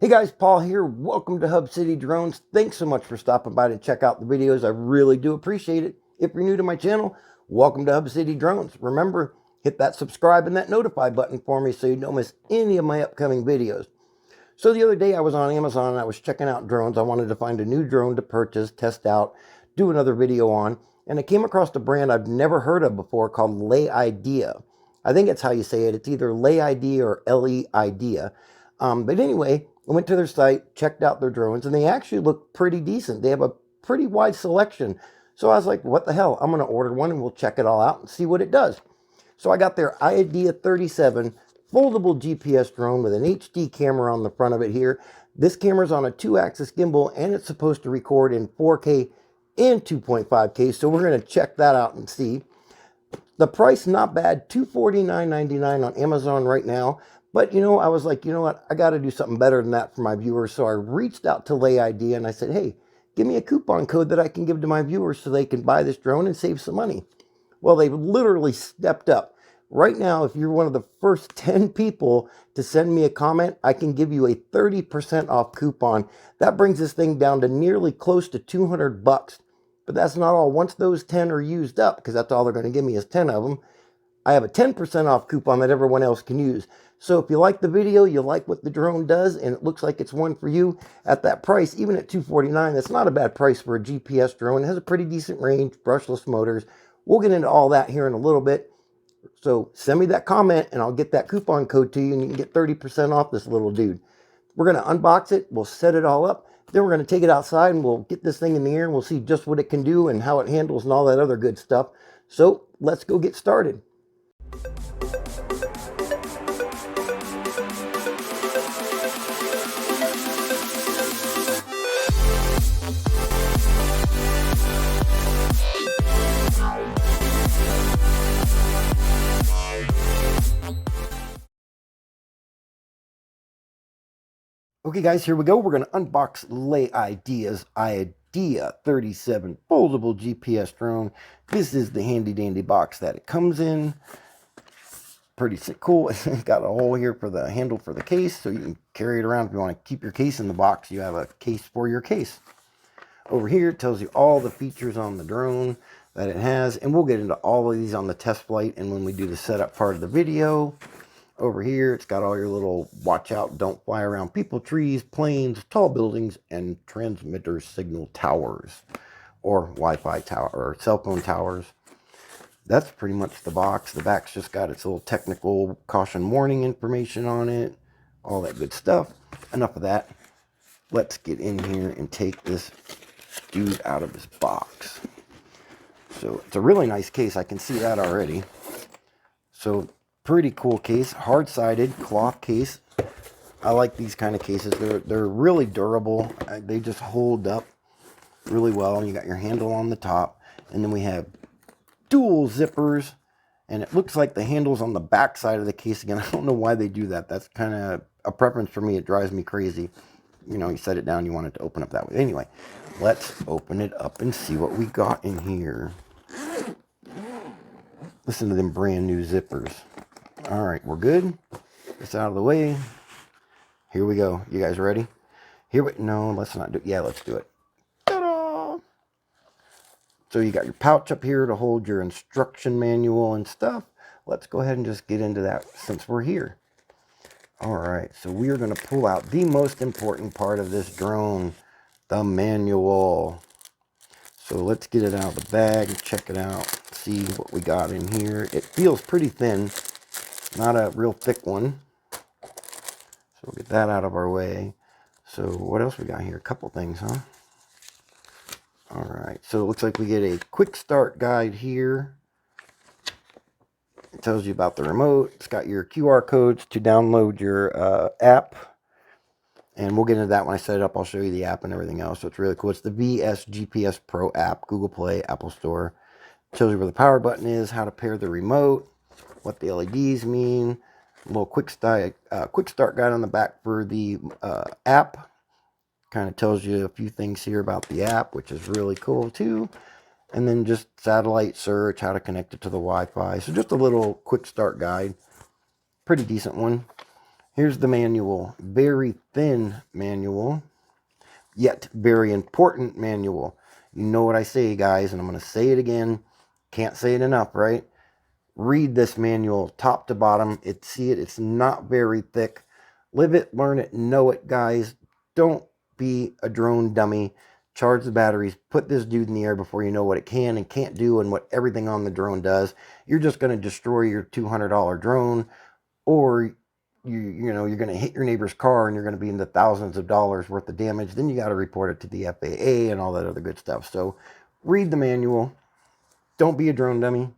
Hey guys, Paul here. Welcome to Hub City Drones. Thanks so much for stopping by to check out the videos. I really do appreciate it. If you're new to my channel, welcome to Hub City Drones. Remember, hit that subscribe and that notify button for me so you don't miss any of my upcoming videos. So the other day I was on Amazon and I was checking out drones. I wanted to find a new drone to purchase, test out, do another video on. And I came across a brand I've never heard of before called Lay Idea. I think it's how you say it. It's either Lay Idea or L-E Idea. But anyway, I went to their site, checked out their drones, and they actually look pretty decent. They have a pretty wide selection. So I was like, what the hell? I'm going to order one and we'll check it all out and see what it does. So I got their Idea 37 foldable GPS drone with an HD camera on the front of it here. This camera's on a 2-axis gimbal and it's supposed to record in 4K and 2.5K. So we're going to check that out and see. The price, not bad, $249.99 on Amazon right now. But, I was like, you know what? I got to do something better than that for my viewers. So I reached out to Lay Idea and I said, hey, give me a coupon code that I can give to my viewers so they can buy this drone and save some money. Well, they've literally stepped up. Right now, if you're one of the first 10 people to send me a comment, I can give you a 30% off coupon. That brings this thing down to nearly close to $200. But that's not all. Once those 10 are used up, because that's all they're going to give me is 10 of them, I have a 10% off coupon that everyone else can use. So if you like the video, you like what the drone does, and it looks like it's one for you at that price, even at $249, that's not a bad price for a GPS drone. It has a pretty decent range, brushless motors. We'll get into all that here in a little bit. So send me that comment and I'll get that coupon code to you and you can get 30% off this little dude. We're going to unbox it. We'll set it all up. Then we're going to take it outside and we'll get this thing in the air and we'll see just what it can do and how it handles and all that other good stuff. So let's go get started. Okay guys, here we go. We're going to unbox Lay Idea's Idea 37 foldable GPS drone. This is the handy dandy box that it comes in. Pretty cool. It's got a hole here for the handle for the case, so you can carry it around. If you want to keep your case in the box, you have a case for your case. Over here it tells you all the features on the drone that it has, and we'll get into all of these on the test flight and when we do the setup part of the video. Over here, it's got all your little watch out, don't fly around people, trees, planes, tall buildings, and transmitter signal towers, or Wi-Fi tower, or cell phone towers. That's pretty much the box. The back's just got its little technical caution warning information on it, all that good stuff. Enough of that. Let's get in here and take this dude out of his box. So it's a really nice case. I can see that already. So pretty cool case, hard-sided cloth case. I like these kind of cases. They're really durable. They just hold up really well. And you got your handle on the top, and then we have dual zippers, and it looks like the handle's on the back side of the case again. I don't know why they do that. That's kind of a preference for me. It drives me crazy. You set it down, you want it to open up that way. Anyway, let's open it up and see what we got in here. Listen to them brand new zippers. All right, we're good. It's out of the way. Here we go. You guys ready? No, let's not do it. Yeah, let's do it. Ta-da! So you got your pouch up here to hold your instruction manual and stuff. Let's go ahead and just get into that since we're here. All right, so we are going to pull out the most important part of this drone, the manual. So let's get it out of the bag and check it out, see what we got in here. It feels pretty thin. Not a real thick one. So we'll get that out of our way. So what else we got here? A couple things, huh? All right. So it looks like we get a quick start guide here. It tells you about the remote. It's got your QR codes to download your app. And we'll get into that when I set it up. I'll show you the app and everything else. So it's really cool. It's the VS GPS Pro app, Google Play, Apple Store. It tells you where the power button is, how to pair the remote, what the LEDs mean, a little quick start guide on the back for the app. Kind of tells you a few things here about the app, which is really cool too. And then just satellite search, how to connect it to the Wi-Fi. So just a little quick start guide. Pretty decent one. Here's the manual. Very thin manual, yet very important manual. You know what I say, guys, and I'm going to say it again. Can't say it enough, right? Read this manual top to bottom. It's not very thick. Live it, learn it, know it, guys. Don't be a drone dummy. Charge the batteries. Put this dude in the air before you know what it can and can't do and what everything on the drone does. You're just going to destroy your $200 drone, or you're going to hit your neighbor's car and you're going to be in the thousands of dollars worth of damage. Then you got to report it to the FAA and all that other good stuff. So read the manual. Don't be a drone dummy.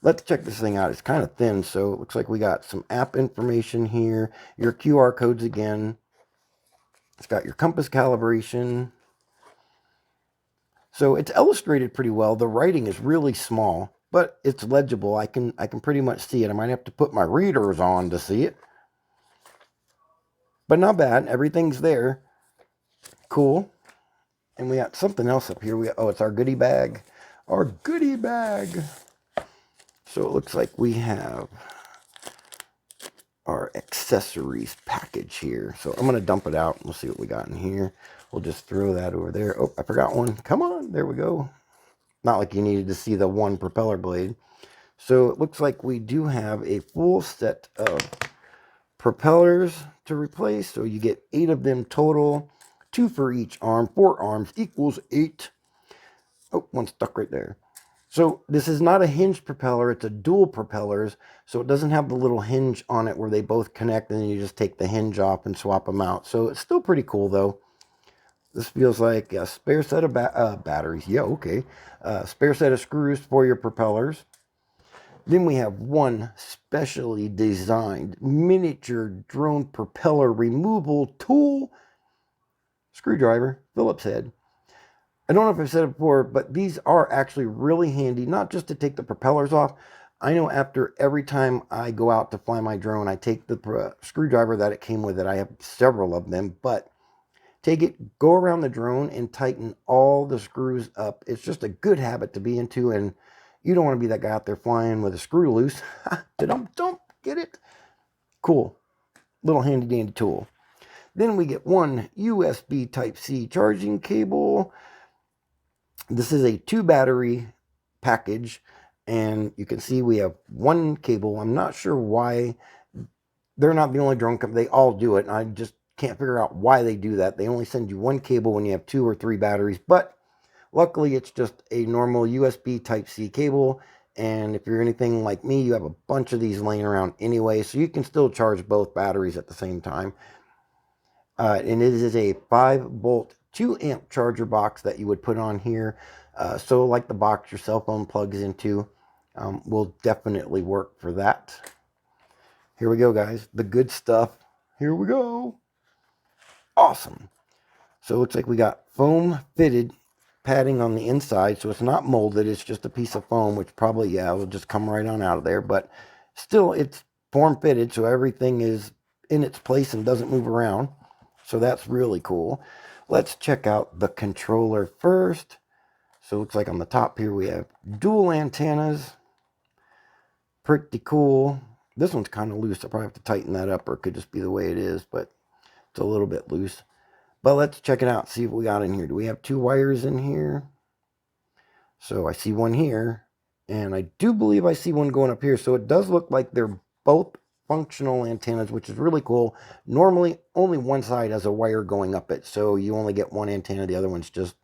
Let's check this thing out. It's kind of thin, so it looks like we got some app information here. Your QR codes again. It's got your compass calibration. So it's illustrated pretty well. The writing is really small, but it's legible. I can pretty much see it. I might have to put my readers on to see it. But not bad. Everything's there. Cool. And we got something else up here. It's our goodie bag. Our goodie bag. So it looks like we have our accessories package here. So I'm going to dump it out. We'll see what we got in here. We'll just throw that over there. Oh, I forgot one. Come on. There we go. Not like you needed to see the one propeller blade. So it looks like we do have a full set of propellers to replace. So you get 8 of them total. 2 for each arm. 4 arms equals 8. Oh, one stuck right there. So this is not a hinged propeller, it's a dual propellers, so it doesn't have the little hinge on it where they both connect and then you just take the hinge off and swap them out. So it's still pretty cool though. This feels like a spare set of batteries. Yeah, okay. Spare set of screws for your propellers. Then we have one specially designed miniature drone propeller removal tool. Screwdriver, Phillips head. I don't know if I've said it before, but these are actually really handy, not just to take the propellers off. I know after every time I go out to fly my drone, I take the screwdriver that it came with it. I have several of them, but take it, go around the drone and tighten all the screws up. It's just a good habit to be into, and you don't want to be that guy out there flying with a screw loose. Don't get it? Cool. Little handy dandy tool. Then we get one USB Type-C charging cable. This is a 2 battery package, and you can see we have one cable. I'm not sure why. They're not the only drone company. They all do it, and I just can't figure out why they do that. They only send you one cable when you have 2 or 3 batteries, but luckily it's just a normal USB Type-C cable, and if you're anything like me, you have a bunch of these laying around anyway, so you can still charge both batteries at the same time. And it is a 5-volt 2-amp charger box that you would put on here. So like the box your cell phone plugs into, will definitely work for that. Here we go, guys. The good stuff. Here we go. Awesome. So it looks like we got foam fitted padding on the inside. So it's not molded. It's just a piece of foam, which probably, yeah, will just come right on out of there. But still, it's form fitted. So everything is in its place and doesn't move around. So that's really cool. Let's check out the controller first. So it looks like on the top here we have dual antennas. Pretty cool. This one's kind of loose. I'll probably have to tighten that up, or it could just be the way it is, but it's a little bit loose. But let's check it out, see what we got in here. Do we have 2 wires in here? So I see one here, and I do believe I see one going up here. So it does look like they're both functional antennas, which is really cool. Normally, only one side has a wire going up it, so you only get one antenna. The other one's just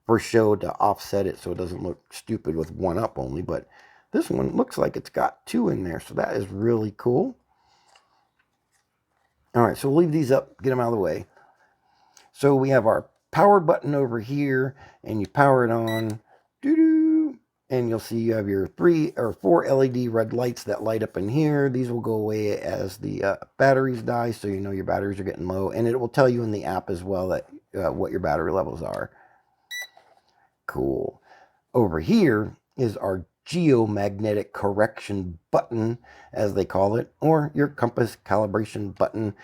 for show to offset it so it doesn't look stupid with one up only. But this one looks like it's got 2 in there, so that is really cool. All right, so we'll leave these up, get them out of the way. So we have our power button over here, and you power it on. Doo-doo. And you'll see you have your 3 or 4 LED red lights that light up in here. These will go away as the batteries die, so you know your batteries are getting low. And it will tell you in the app as well that what your battery levels are. Cool. Over here is our geomagnetic correction button, as they call it, or your compass calibration button.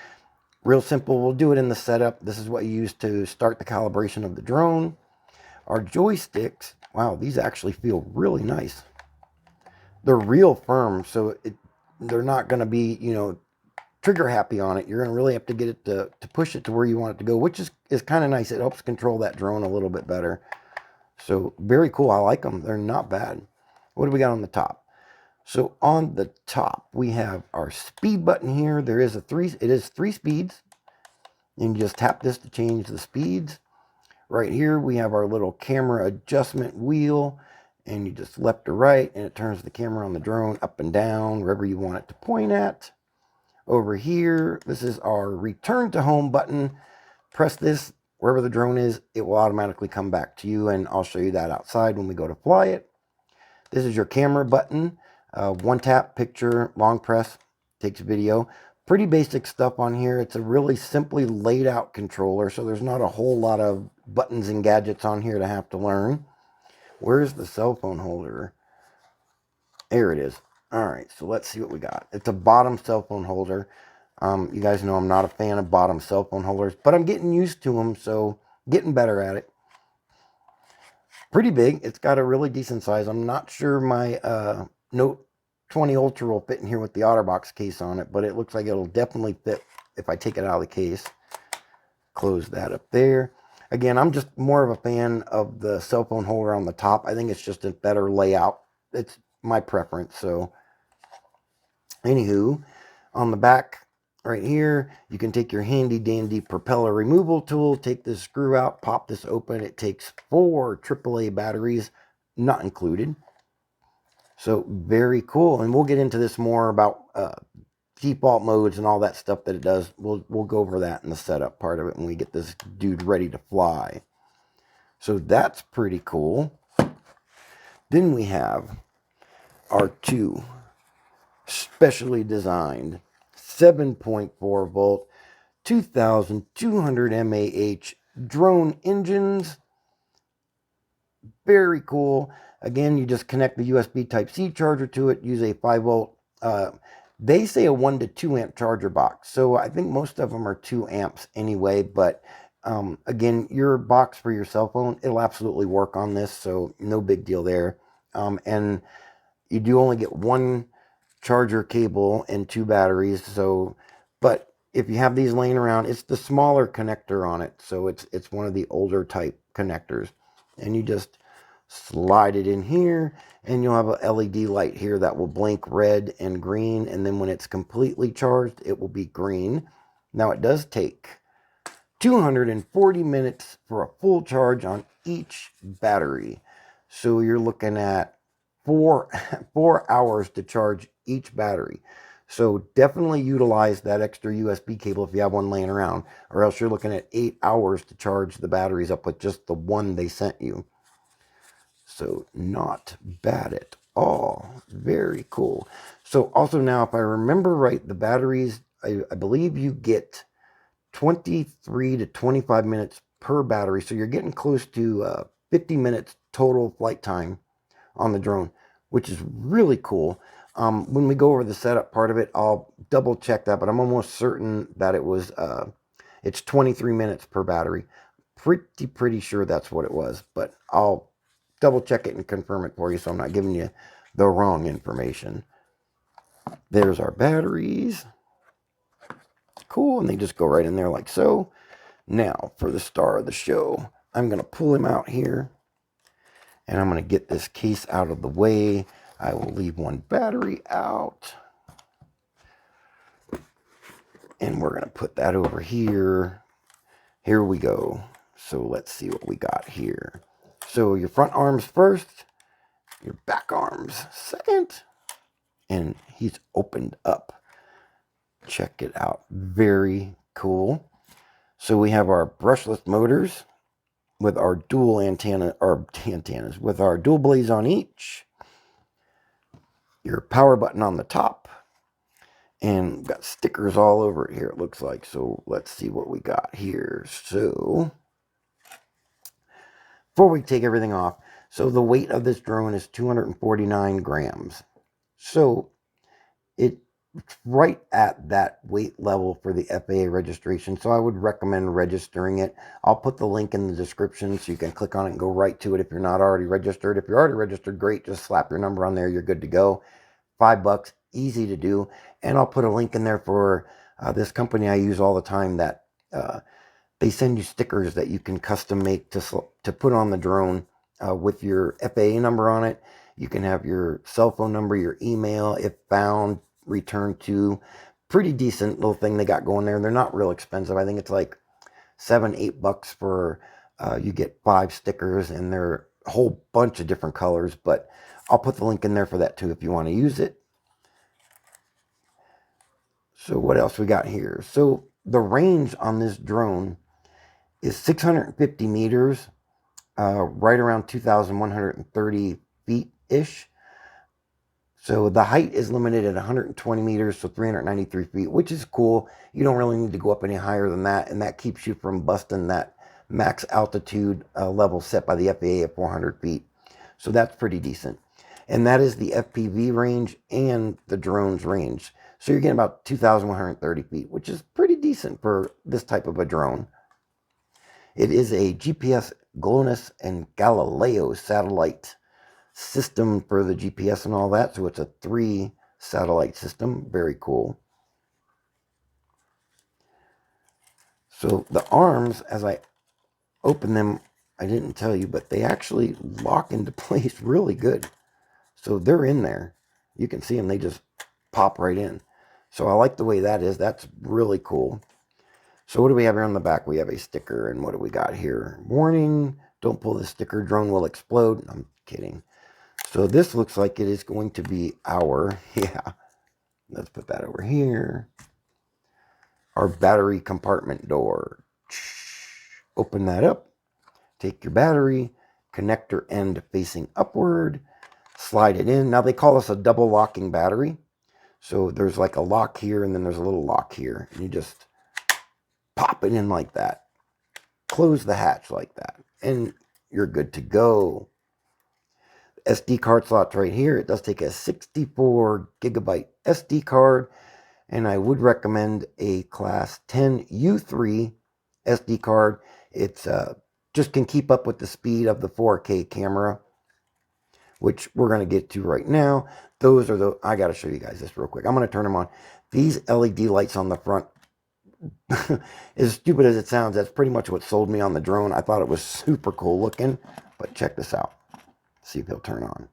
Real simple. We'll do it in the setup. This is what you use to start the calibration of the drone. Our joysticks, wow, these actually feel really nice. They're real firm, so they're not going to be, trigger happy on it. You're going to really have to get it to push it to where you want it to go, which is kind of nice. It helps control that drone a little bit better. So very cool. I like them. They're not bad. What do we got on the top? So on the top, we have our speed button here. It is 3 speeds. And you just tap this to change the speeds. Right here, we have our little camera adjustment wheel. And you just left to right, and it turns the camera on the drone up and down, wherever you want it to point at. Over here, this is our return to home button. Press this wherever the drone is, it will automatically come back to you, and I'll show you that outside when we go to fly it. This is your camera button. One tap, picture, long press, takes video. Pretty basic stuff on here. It's a really simply laid out controller, so there's not a whole lot of buttons and gadgets on here to have to learn. Where's the cell phone holder? There it is. All right, so let's see what we got. It's a bottom cell phone holder. You guys know I'm not a fan of bottom cell phone holders, but I'm getting used to them, so getting better at it. Pretty big. It's got a really decent size. I'm not sure my Note 20 Ultra will fit in here with the OtterBox case on it, but it looks like it'll definitely fit if I take it out of the case. Close that up there. Again, I'm just more of a fan of the cell phone holder on the top. I think it's just a better layout. It's my preference. So, anywho, on the back right here, you can take your handy dandy propeller removal tool, take this screw out, pop this open. It takes 4 AAA batteries, not included. So very cool. And we'll get into this more about default modes and all that stuff that it does. We'll go over that in the setup part of it when we get this dude ready to fly. So that's pretty cool. Then we have our 2 specially designed 7.4 volt 2200 mAh drone engines. Very cool. Again, you just connect the USB Type-C charger to it, use a 5 volt. They say a 1 to 2 amp charger box. So I think most of them are 2 amps anyway. But again, your box for your cell phone, it'll absolutely work on this. So no big deal there. And you do only get 1 charger cable and 2 batteries. So, but if you have these laying around, it's the smaller connector on it. So it's one of the older type connectors. And you just slide it in here, and you'll have a LED light here that will blink red and green, and then when it's completely charged, it will be green. Now, it does take 240 minutes for a full charge on each battery. So you're looking at 4 hours to charge each battery. So definitely utilize that extra USB cable if you have one laying around, or else you're looking at 8 hours to charge the batteries up with just the one they sent you. So not bad at all. Very cool. So also now, if I remember right, the batteries, I believe you get 23 to 25 minutes per battery. So you're getting close to 50 minutes total flight time on the drone, which is really cool. When we go over the setup part of it, I'll double check that, but I'm almost certain that it's 23 minutes per battery. Pretty sure that's what it was, but I'll double check it and confirm it for you, so I'm not giving you the wrong information. There's our batteries. Cool, and they just go right in there like so. Now, for the star of the show, I'm going to pull him out here, and I'm going to get this case out of the way. I will leave 1 battery out, and we're going to put that over here. Here we go. So let's see what we got here. So your front arms first, your back arms second, and he's opened up. Check it out. Very cool. So we have our brushless motors with our dual antennas, with our dual blades on each. Your power button on the top. And we've got stickers all over it here, it looks like. So let's see what we got here. So before we take everything off, so the weight of this drone is 249 grams. So it's right at that weight level for the FAA registration. So I would recommend registering it. I'll put the link in the description so you can click on it and go right to it if you're not already registered. If you're already registered, great. Just slap your number on there. You're good to go. $5, easy to do. And I'll put a link in there for This company I use all the time, that they send you stickers that you can custom make to put on the drone with your FAA number on it. You can have your cell phone number, your email, if found, returned to. Pretty decent little thing they got going there. They're not real expensive. I think it's like $7-8 for you get 5 stickers, and they're a whole bunch of different colors, but I'll put the link in there for that too if you want to use it. So what else we got here? So the range on this drone is 650 meters, right around 2,130 feet-ish. So the height is limited at 120 meters, so 393 feet, which is cool. You don't really need to go up any higher than that, and that keeps you from busting that max altitude level set by the FAA at 400 feet. So that's pretty decent. And that is the FPV range and the drone's range. So you're getting about 2,130 feet, which is pretty decent for this type of a drone. It is a GPS, GLONASS, and Galileo satellite system for the GPS and all that. So it's a 3 satellite system. Very cool. So the arms, as I open them, I didn't tell you, but they actually lock into place really good. So they're in there. You can see them. They just pop right in. So I like the way that is. That's really cool. So what do we have here on the back? We have a sticker, and what do we got here? Warning, don't pull the sticker, drone will explode. I'm kidding. So this looks like it is going to be our, yeah, let's put that over here. Our battery compartment door. Open that up. Take your battery, connector end facing upward, slide it in. Now they call this a double locking battery. So there's like a lock here, and then there's a little lock here. And you just pop it in like that. Close the hatch like that. And you're good to go. SD card slots right here. It does take a 64 gigabyte SD card, and I would recommend a class 10 U3 SD card. It's just can keep up with the speed of the 4K camera, which we're going to get to right now. Those are the, I got to show you guys this real quick. I'm going to turn them on. These LED lights on the front, as stupid as it sounds, that's pretty much what sold me on the drone. I thought it was super cool looking, but check this out. See if he'll turn on.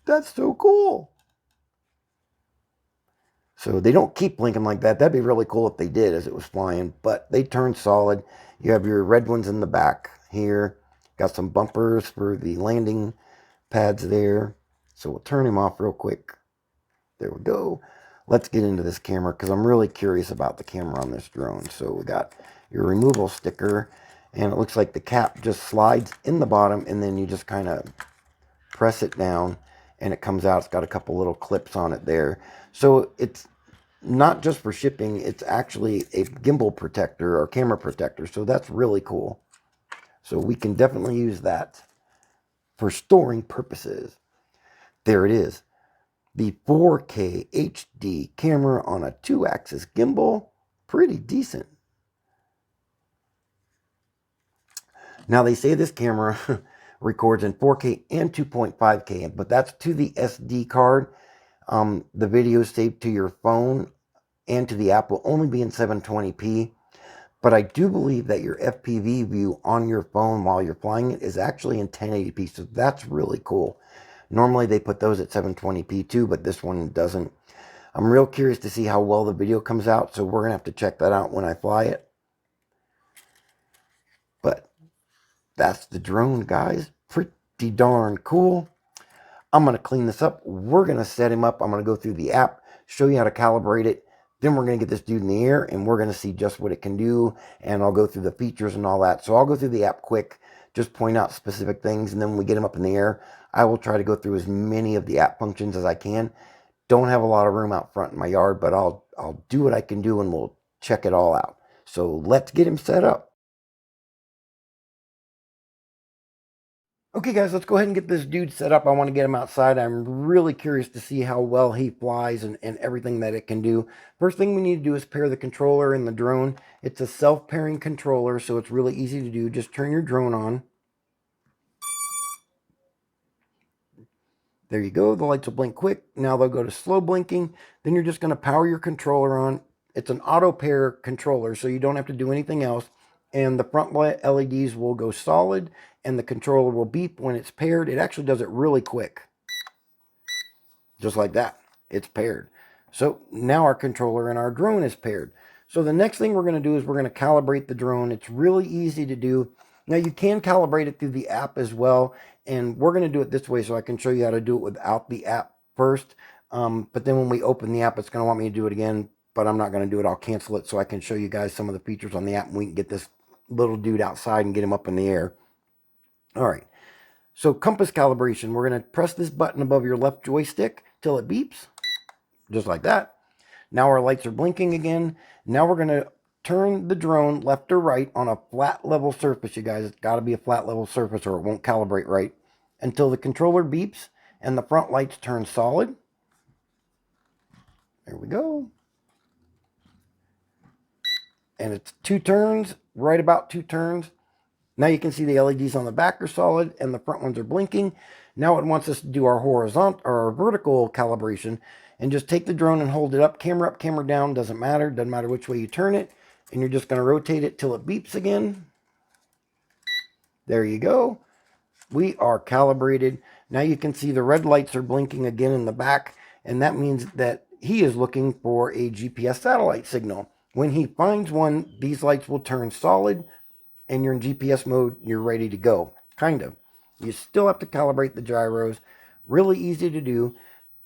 That's so cool. So they don't keep blinking like that. That'd be really cool if they did as it was flying, but they turn solid. You have your red ones in the back here. Got some bumpers for the landing pads there. So we'll turn him off real quick. There we go. Let's get into this camera because I'm really curious about the camera on this drone. So we got your removal sticker, and it looks like the cap just slides in the bottom, and then you just kind of press it down and it comes out. It's got a couple little clips on it there. So it's not just for shipping, it's actually a gimbal protector or camera protector. So that's really cool. So we can definitely use that for storing purposes. There it is. The 4K HD camera on a 2-axis gimbal. Pretty decent. Now they say this camera records in 4K and 2.5K, but that's to the SD card. The video saved to your phone and to the app will only be in 720p. But I do believe that your FPV view on your phone while you're flying it is actually in 1080p, so that's really cool. Normally they put those at 720p too, but this one doesn't. I'm real curious to see how well the video comes out, so we're going to have to check that out when I fly it. But that's the drone, guys. Pretty darn cool. I'm going to clean this up. We're going to set him up. I'm going to go through the app, show you how to calibrate it. Then we're going to get this dude in the air, and we're going to see just what it can do, and I'll go through the features and all that. So I'll go through the app quick, just point out specific things, and then when we get him up in the air, I will try to go through as many of the app functions as I can. Don't have a lot of room out front in my yard, but I'll do what I can do, and we'll check it all out. So let's get him set up. Okay, guys, let's go ahead and get this dude set up. I want to get him outside. I'm really curious to see how well he flies and everything that it can do. First thing we need to do is pair the controller and the drone. It's a self-pairing controller, so it's really easy to do. Just turn your drone on. There you go. The lights will blink quick. Now they'll go to slow blinking. Then you're just going to power your controller on. It's an auto pair controller, so you don't have to do anything else. And the front LEDs will go solid, and the controller will beep when it's paired. It actually does it really quick. Just like that. It's paired. So now our controller and our drone is paired. So the next thing we're going to do is we're going to calibrate the drone. It's really easy to do. Now you can calibrate it through the app as well. And we're going to do it this way so I can show you how to do it without the app first. But then when we open the app, it's going to want me to do it again. But I'm not going to do it. I'll cancel it so I can show you guys some of the features on the app. And we can get this little dude outside and get him up in the air. All right. So compass calibration. We're going to press this button above your left joystick till it beeps. Just like that. Now our lights are blinking again. Now we're going to turn the drone left or right on a flat level surface, you guys. It's got to be a flat level surface or it won't calibrate right. Until the controller beeps and the front lights turn solid. There we go. And it's 2 turns, right about 2 turns. Now you can see the LEDs on the back are solid and the front ones are blinking. Now it wants us to do our horizontal or our vertical calibration. And just take the drone and hold it up, camera down, doesn't matter which way you turn it. And you're just going to rotate it till it beeps again. There you go. We are calibrated. Now you can see the red lights are blinking again in the back, and that means that he is looking for a GPS satellite signal. When he finds one, these lights will turn solid, and you're in GPS mode, you're ready to go. Kind of. You still have to calibrate the gyros. Really easy to do.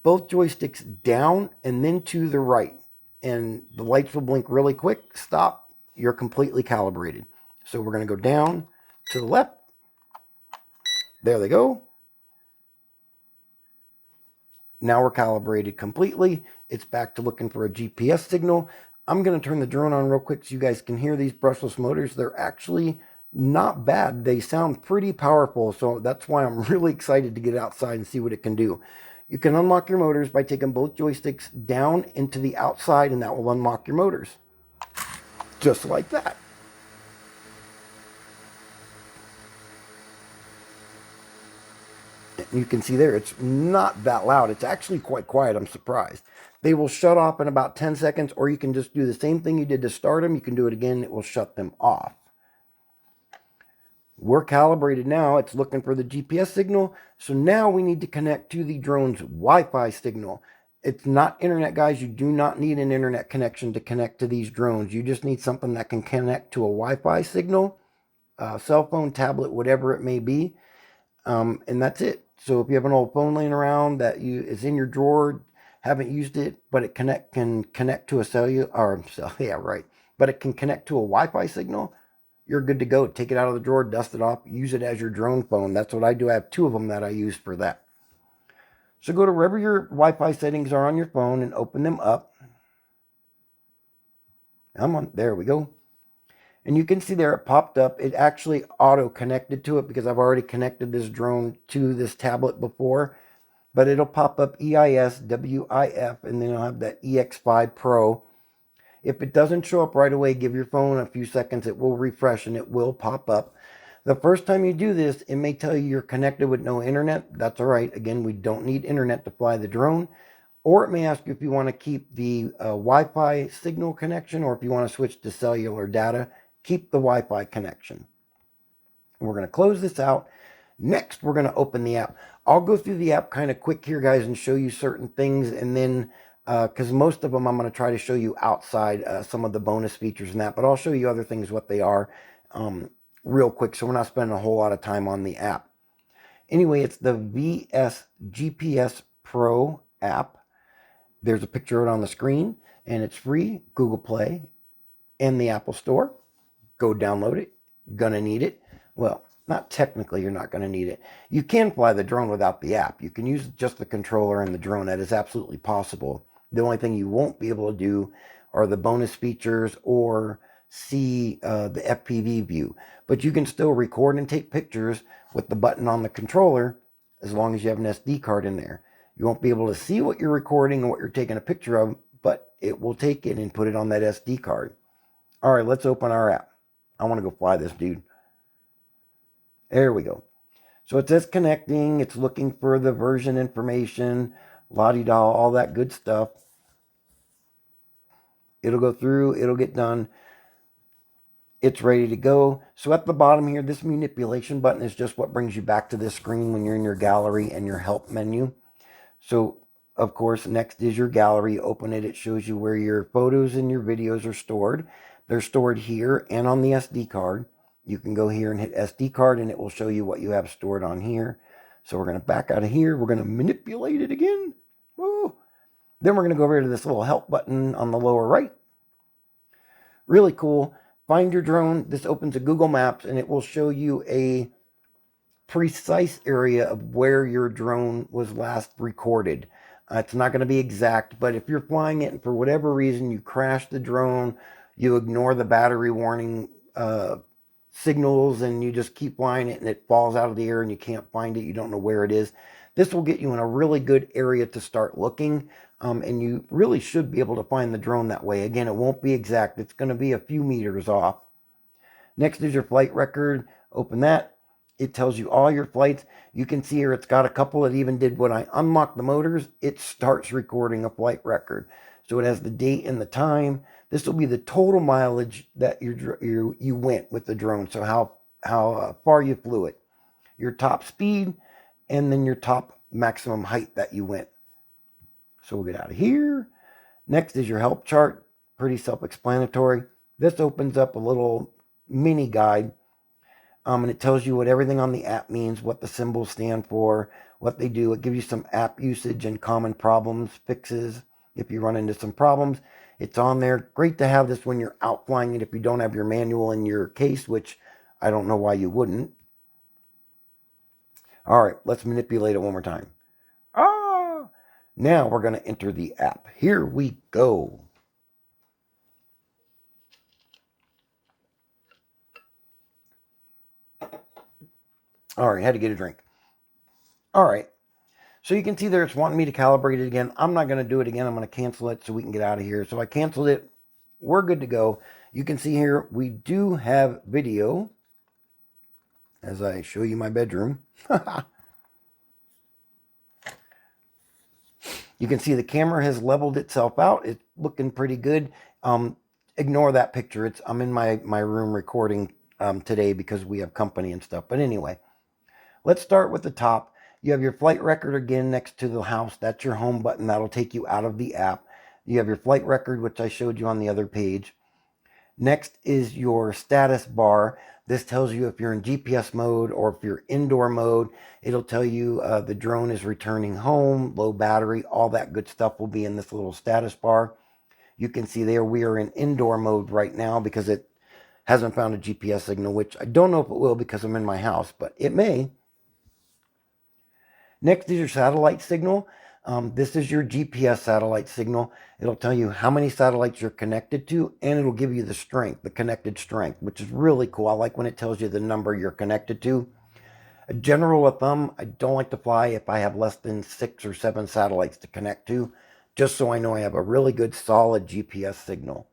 Both joysticks down and then to the right. And the lights will blink really quick. Stop. You're completely calibrated. So we're going to go down to the left. There they go. Now we're calibrated completely. It's back to looking for a GPS signal. I'm going to turn the drone on real quick so you guys can hear these brushless motors. They're actually not bad. They sound pretty powerful. So that's why I'm really excited to get outside and see what it can do. You can unlock your motors by taking both joysticks down into the outside, and that will unlock your motors. Just like that. You can see there, it's not that loud. It's actually quite quiet. I'm surprised. They will shut off in about 10 seconds, or you can just do the same thing you did to start them. You can do it again. It will shut them off. We're calibrated now. It's looking for the GPS signal. So now we need to connect to the drone's Wi-Fi signal. It's not internet, guys. You do not need an internet connection to connect to these drones. You just need something that can connect to a Wi-Fi signal, cell phone, tablet, whatever it may be. And that's it. So if you have an old phone laying around that is in your drawer, haven't used it, but it can connect to a but it can connect to a Wi-Fi signal, you're good to go. Take it out of the drawer, dust it off, use it as your drone phone. That's what I do. I have 2 of them that I use for that. So go to wherever your Wi-Fi settings are on your phone and open them up. There we go. And you can see there it popped up. It actually auto-connected to it because I've already connected this drone to this tablet before. But it'll pop up EIS, WIF, and then it'll have that EX5 Pro. If it doesn't show up right away, give your phone a few seconds. It will refresh and it will pop up. The first time you do this, it may tell you you're connected with no internet. That's all right. Again, we don't need internet to fly the drone. Or it may ask you if you want to keep the Wi-Fi signal connection, or if you want to switch to cellular data. Keep the Wi-Fi connection. We're going to close this out. Next, we're going to open the app. I'll go through the app kind of quick here, guys, and show you certain things. And then, because most of them I'm going to try to show you outside some of the bonus features and that. But I'll show you other things, what they are, real quick. So we're not spending a whole lot of time on the app. Anyway, it's the VS GPS Pro app. There's a picture of it on the screen. And it's free, Google Play and the Apple Store. Go download it. Gonna need it. Well, not technically, you're not going to need it. You can fly the drone without the app. You can use just the controller and the drone. That is absolutely possible. The only thing you won't be able to do are the bonus features or see the FPV view. But you can still record and take pictures with the button on the controller as long as you have an SD card in there. You won't be able to see what you're recording and what you're taking a picture of, but it will take it and put it on that SD card. All right, let's open our app. I want to go fly this dude. There we go. So it says connecting. It's looking for the version information, la-di-da, all that good stuff. It'll go through. It'll get done. It's ready to go. So at the bottom here, this manipulation button is just what brings you back to this screen when you're in your gallery and your help menu. So, of course, next is your gallery. Open it. It shows you where your photos and your videos are stored. They're stored here and on the SD card. You can go here and hit SD card, and it will show you what you have stored on here. So we're going to back out of here. We're going to manipulate it again. Woo. Then we're going to go over to this little help button on the lower right. Really cool. Find your drone. This opens a Google Maps, and it will show you a precise area of where your drone was last recorded. It's not going to be exact, but if you're flying it and for whatever reason you crash the drone, you ignore the battery warning signals and you just keep flying it and it falls out of the air and you can't find it, you don't know where it is, this will get you in a really good area to start looking. And you really should be able to find the drone that way. Again, it won't be exact. It's going to be a few meters off. Next is your flight record. Open that. It tells you all your flights. You can see here it's got a couple that even did when I unlock the motors, it starts recording a flight record. So it has the date and the time. This will be the total mileage that you went with the drone. So how far you flew it, your top speed, and then your top maximum height that you went. So we'll get out of here. Next is your help chart. Pretty self-explanatory. This opens up a little mini guide. And it tells you what everything on the app means, what the symbols stand for, what they do. It gives you some app usage and common problems, fixes. If you run into some problems, it's on there. Great to have this when you're out flying it if you don't have your manual in your case, which I don't know why you wouldn't. All right, let's manipulate it one more time. Now we're going to enter the app. Here we go. All right, had to get a drink. All right. So you can see there it's wanting me to calibrate it again. I'm not going to do it again. I'm going to cancel it so we can get out of here. So I canceled it. We're good to go. You can see here we do have video as I show you my bedroom. You can see the camera has leveled itself out. It's looking pretty good. Ignore that picture. I'm in my room recording today because we have company and stuff. But anyway, let's start with the top. You have your flight record again next to the house. That's your home button. That'll take you out of the app. You have your flight record, which I showed you on the other page. Next is your status bar. This tells you if you're in GPS mode or if you're indoor mode. It'll tell you the drone is returning home, low battery, all that good stuff will be in this little status bar. You can see there we are in indoor mode right now because it hasn't found a GPS signal, which I don't know if it will because I'm in my house, but it may. Next is your satellite signal. This is your GPS satellite signal. It'll tell you how many satellites you're connected to, and it'll give you the strength, the connected strength, which is really cool. I like when it tells you the number you're connected to. A general of thumb, I don't like to fly if I have less than 6 or 7 satellites to connect to, just so I know I have a really good solid GPS signal.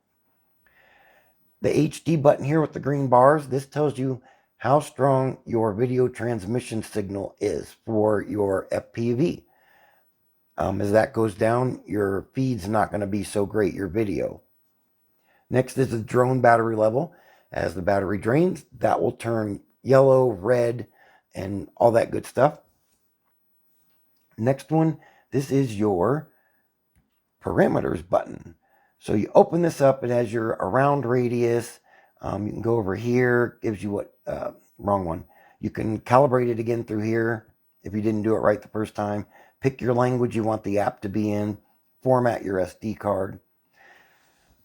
The HD button here with the green bars, this tells you how strong your video transmission signal is for your FPV. As that goes down, your feed's not going to be so great, your video. Next is the drone battery level. As the battery drains, that will turn yellow, red, and all that good stuff. Next one, this is your parameters button. So you open this up, it has your around radius. You can go over here, gives you what, wrong one. You can calibrate it again through here if you didn't do it right the first time. Pick your language you want the app to be in. Format your SD card.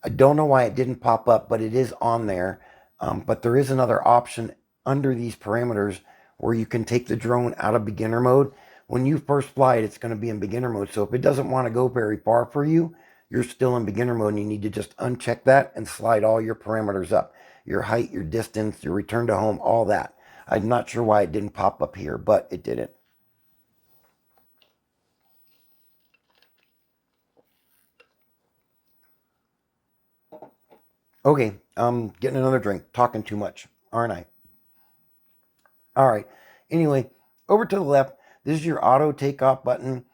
I don't know why it didn't pop up, but it is on there. But there is another option under these parameters where you can take the drone out of beginner mode. When you first fly it, it's going to be in beginner mode. So if it doesn't want to go very far for you, you're still in beginner mode and you need to just uncheck that and slide all your parameters up. Your height, your distance, your return to home, all that. I'm not sure why it didn't pop up here, but it didn't. Okay, I'm getting another drink. Talking too much, aren't I? All right. Anyway, Over to the left, this is your auto takeoff button.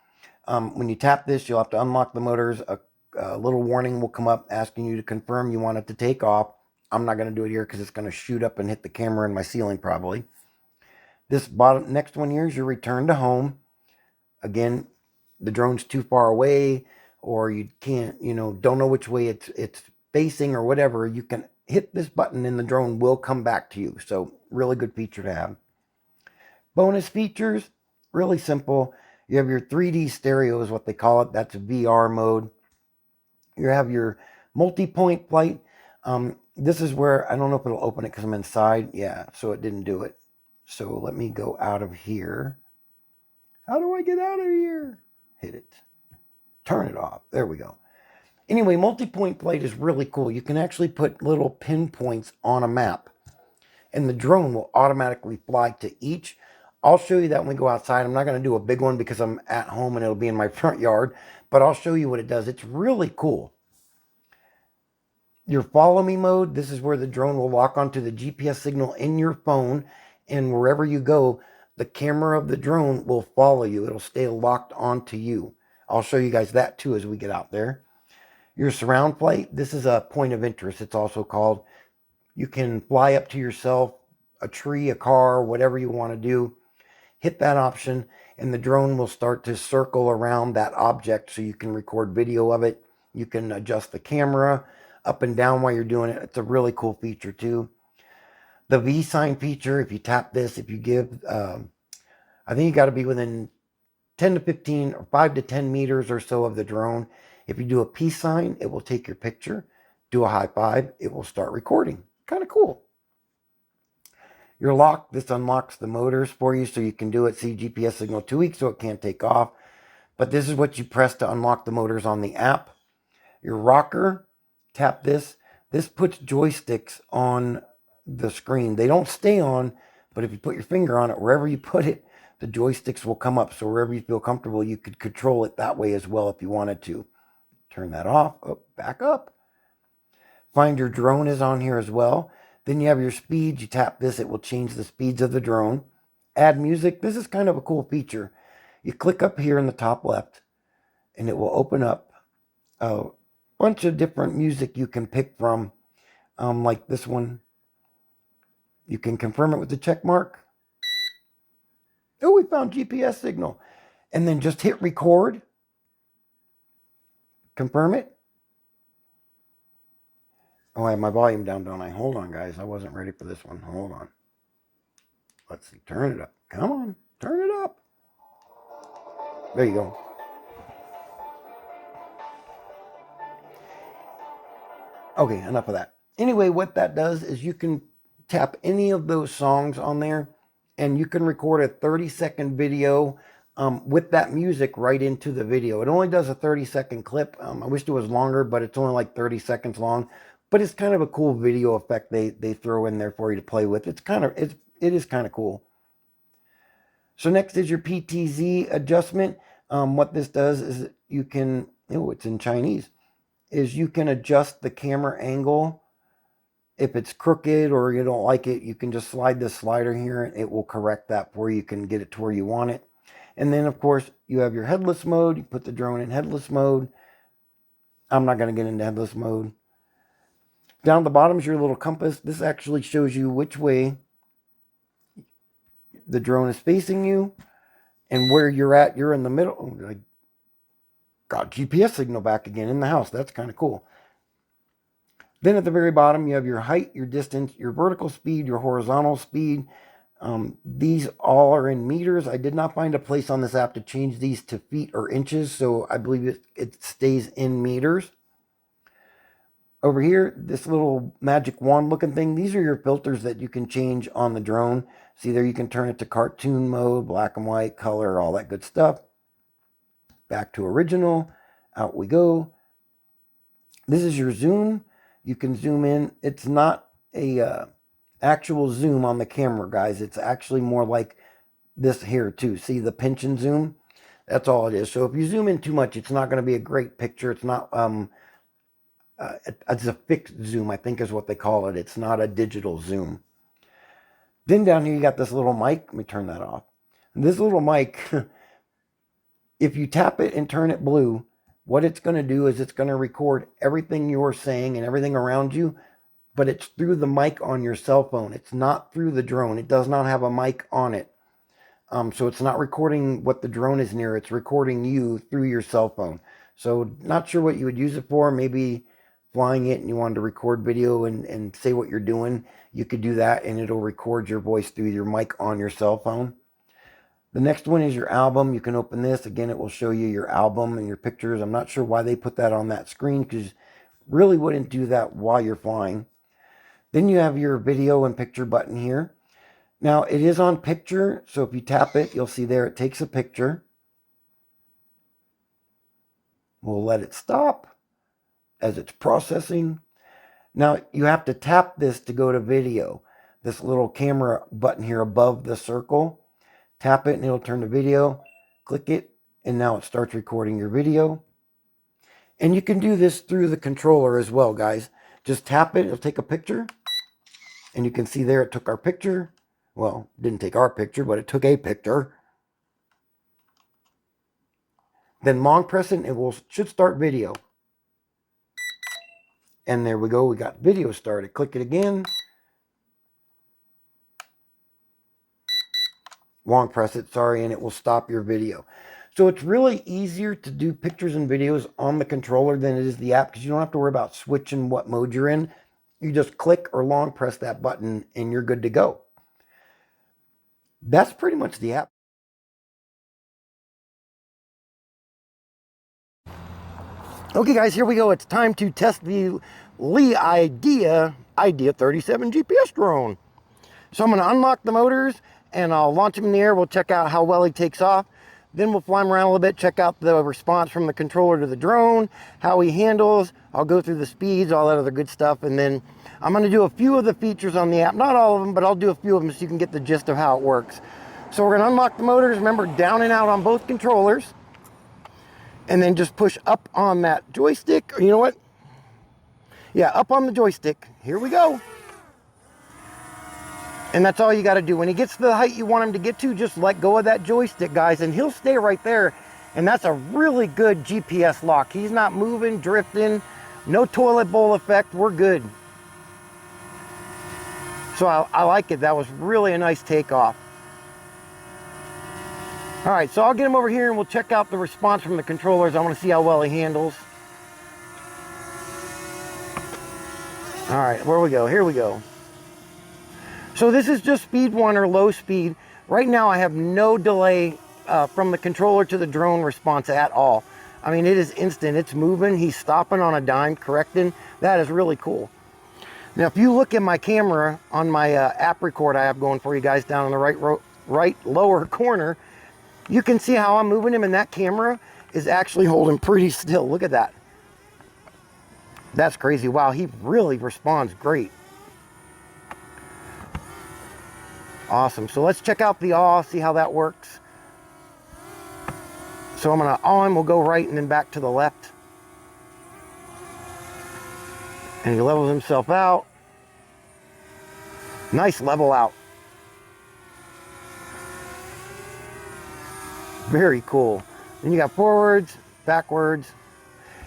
When you tap this, you'll have to unlock the motors. A little warning will come up asking you to confirm you want it to take off. I'm not going to do it here because it's going to shoot up and hit the camera in my ceiling probably. This bottom next one here is your return to home. Again, the drone's too far away, or you can't, don't know which way it's facing or whatever. You can hit this button and the drone will come back to you. So really good feature to have. Bonus features, really simple. You have your 3D stereo is what they call it. That's VR mode. You have your multi-point flight. This is where, I don't know if it'll open it because I'm inside. Yeah, so it didn't do it. So let me go out of here. How do I get out of here? Hit it. Turn it off. There we go. Anyway, multi-point flight is really cool. You can actually put little pinpoints on a map, and the drone will automatically fly to each. I'll show you that when we go outside. I'm not going to do a big one because I'm at home and it'll be in my front yard, but I'll show you what it does. It's really cool. Your follow me mode, this is where the drone will lock onto the GPS signal in your phone, and wherever you go, the camera of the drone will follow you. It'll stay locked onto you. I'll show you guys that too as we get out there. Your surround flight, this is a point of interest, it's also called. You can fly up to yourself, a tree, a car, whatever you want to do. Hit that option and the drone will start to circle around that object so you can record video of it. You can adjust the camera up and down while you're doing it. It's a really cool feature too. The V sign feature, if you tap this, if you give, I think you got to be within 10 to 15 or 5 to 10 meters or so of the drone. If you do a peace sign, it will take your picture. Do a high five, it will start recording. Kind of cool. Your lock, this unlocks the motors for you so you can do it. See, GPS signal 2 weeks so it can't take off. But this is what you press to unlock the motors on the app. Your rocker, tap this. This puts joysticks on the screen. They don't stay on, but if you put your finger on it, wherever you put it, the joysticks will come up. So wherever you feel comfortable, you could control it that way as well if you wanted to. Turn that off. Oh, back up. Find your drone is on here as well. Then you have your speed. You tap this, it will change the speeds of the drone. Add music. This is kind of a cool feature. You click up here in the top left, and it will open up a bunch of different music you can pick from, like this one. You can confirm it with the check mark. Oh, we found GPS signal. And then just hit record. Confirm it. Oh, I have my volume down, don't I? Hold on, guys. I wasn't ready for this one. Hold on. Let's see. Turn it up. Come on. Turn it up. There you go. Okay, enough of that. Anyway, what that does is you can tap any of those songs on there, and you can record a 30-second video with that music right into the video. It only does a 30-second clip. I wish it was longer, but it's only like 30 seconds long. But it's kind of a cool video effect they throw in there for you to play with. It is kind of cool. So next is your PTZ adjustment. What this does is you can, oh, it's in Chinese, is you can adjust the camera angle. If it's crooked or you don't like it, you can just slide this slider here and it will correct that for you. You can get it to where you want it. And then, of course, you have your headless mode. You put the drone in headless mode. I'm not going to get into headless mode. Down at the bottom is your little compass. This actually shows you which way the drone is facing you and where you're at. You're in the middle. Oh, I got GPS signal back again in the house. That's kind of cool. Then at the very bottom, you have your height, your distance, your vertical speed, your horizontal speed. These all are in meters. I did not find a place on this app to change these to feet or inches, so I believe it stays in meters. Over here, this little magic wand looking thing, these are your filters that you can change on the drone. See there, you can turn it to cartoon mode, black and white, color, all that good stuff. Back to original. Out we go. This is your zoom. You can zoom in. It's not a actual zoom on the camera, guys. It's actually more like this here too. See the pinch and zoom? That's all it is. So if you zoom in too much, it's not going to be a great picture. It's not it's a fixed zoom, I think is what they call it. It's not a digital zoom. Then down here you got this little mic. Let me turn that off. This little mic, if you tap it and turn it blue, what it's going to do is it's going to record everything you're saying and everything around you, but it's through the mic on your cell phone. It's not through the drone. It does not have a mic on it. So it's not recording what the drone is near. It's recording you through your cell phone. So not sure what you would use it for. Maybe flying it and you wanted to record video and say what you're doing. You could do that and it'll record your voice through your mic on your cell phone. The next one is your album. You can open this. Again, it will show you your album and your pictures. I'm not sure why they put that on that screen because really wouldn't do that while you're flying. Then you have your video and picture button here. Now, it is on picture, so if you tap it, you'll see there it takes a picture. We'll let it stop as it's processing. Now, you have to tap this to go to video. This little camera button here above the circle. Tap it and it'll turn to video. Click it, and now it starts recording your video. And you can do this through the controller as well, guys. Just tap it, it'll take a picture. And you can see there it took our picture. Well, it didn't take our picture, but it took a picture. Then long press it, and should start video. And there we go, we got video started. Click it again. Long press it, sorry, and it will stop your video. So it's really easier to do pictures and videos on the controller than it is the app because you don't have to worry about switching what mode you're in. You just click or long press that button and you're good to go. That's pretty much the app. Okay, guys, here we go. It's time to test the Lee Idea 37 GPS drone. So I'm going to unlock the motors and I'll launch him in the air. We'll check out how well he takes off. Then we'll fly him around a little bit, check out the response from the controller to the drone, how he handles. I'll go through the speeds, all that other good stuff. And then I'm going to do a few of the features on the app. Not all of them, but I'll do a few of them so you can get the gist of how it works. So we're going to unlock the motors. Remember, down and out on both controllers. And then just push up on that joystick. Or you know what? Yeah, up on the joystick. Here we go. And that's all you got to do. When he gets to the height you want him to get to, just let go of that joystick, guys, and he'll stay right there. And that's a really good GPS lock. He's not moving, drifting, no toilet bowl effect. We're good. So I like it. That was really a nice takeoff. All right, so I'll get him over here and we'll check out the response from the controllers. I want to see how well he handles. All right, where we go? Here we go. So this is just speed 1 or low speed. Right now I have no delay from the controller to the drone response at all. I mean, it is instant. It's moving. He's stopping on a dime, correcting. That is really cool. Now, if you look at my camera on my app record I have going for you guys down in the right lower corner, you can see how I'm moving him, and that camera is actually holding pretty still. Look at that. That's crazy. Wow, he really responds great. Awesome. So let's check out the awe, see how that works. So I'm going to awe him. We'll go right and then back to the left. And he levels himself out. Nice level out. Very cool. Then you got forwards, backwards.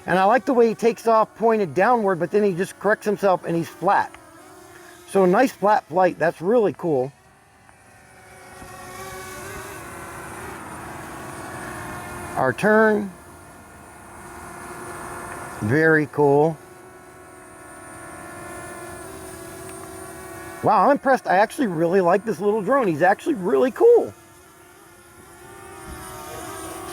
And I like the way he takes off pointed downward, but then he just corrects himself and he's flat. So a nice flat flight. That's really cool. Our turn. Very cool. Wow, I'm impressed. I actually really like this little drone. He's actually really cool.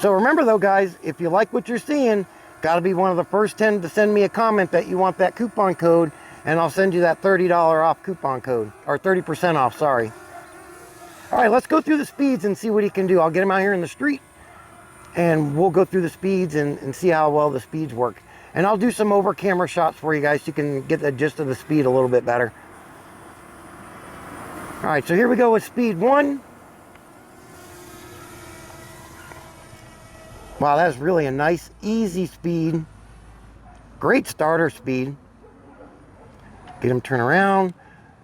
So remember though, guys, if you like what you're seeing, got to be one of the first 10 to send me a comment that you want that coupon code, and I'll send you that $30 off coupon code, or 30% off, sorry. All right, let's go through the speeds and see what he can do. I'll get him out here in the street, and we'll go through the speeds and see how well the speeds work. And I'll do some over camera shots for you guys so you can get the gist of the speed a little bit better. All right, so here we go with speed 1. Wow, that's really a nice, easy speed. Great starter speed. Get him turn around.